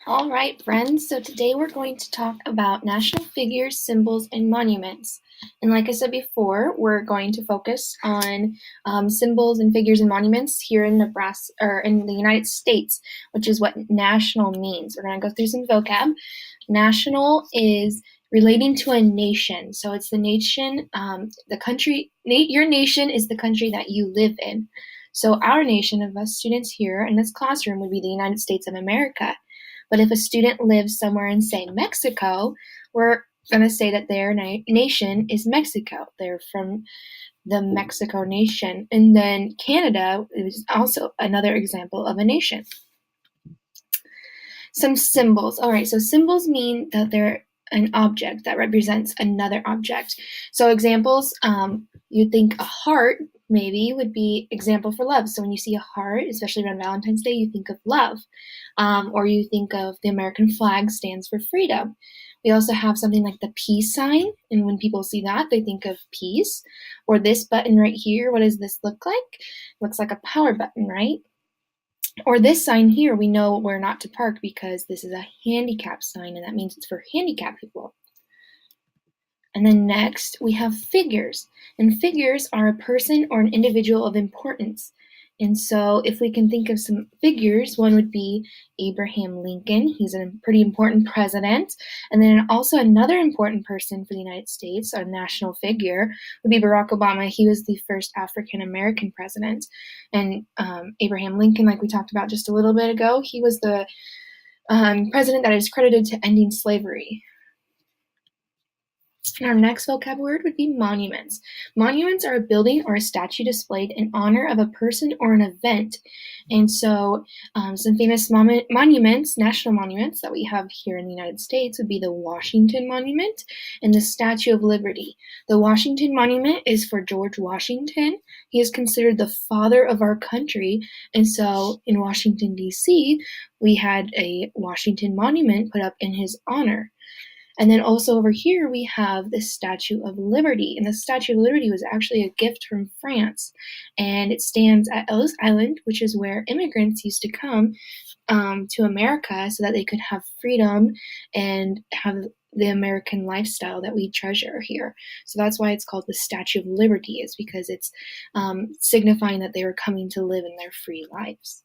All right, friends. So today we're going to talk about national figures, symbols, and monuments. And like I said before, we're going to focus on symbols and figures and monuments here in Nebraska or in the United States, which is what national means. We're going to go through some vocab. National is relating to a nation. So it's the nation, the country. Your nation is the country that you live in. So our nation of us students here in this classroom would be the United States of America. But if a student lives somewhere in, say, Mexico, we're going to say that their nation is Mexico. They're from the Mexico nation. And then Canada is also another example of a nation. Some symbols. All right, so symbols mean that they're an object that represents another object. So examples, you'd think a heart maybe would be example for love. So when you see a heart, especially around Valentine's Day, you think of love. Or you think of the American flag stands for freedom. We also have something like the peace sign, and when people see that, they think of peace. Or this button right here, what does this look like? It looks like a power button, right? Or this sign here, we know where not to park because this is a handicap sign, and that means it's for handicapped people. And then next, we have figures. And figures are a person or an individual of importance. And so if we can think of some figures, one would be Abraham Lincoln. He's a pretty important president. And then also another important person for the United States, a national figure, would be Barack Obama. He was the first African-American president. And Abraham Lincoln, like we talked about just a little bit ago, he was the president that is credited to ending slavery. And our next vocab word would be monuments. Monuments are a building or a statue displayed in honor of a person or an event. And so some famous monuments, national monuments that we have here in the United States would be the Washington Monument and the Statue of Liberty. The Washington Monument is for George Washington. He is considered the father of our country. And so in Washington, D.C., we had a Washington Monument put up in his honor. And then also over here, we have the Statue of Liberty. And the Statue of Liberty was actually a gift from France. And it stands at Ellis Island, which is where immigrants used to come to America so that they could have freedom and have the American lifestyle that we treasure here. So that's why it's called the Statue of Liberty, is because it's signifying that they were coming to live in their free lives.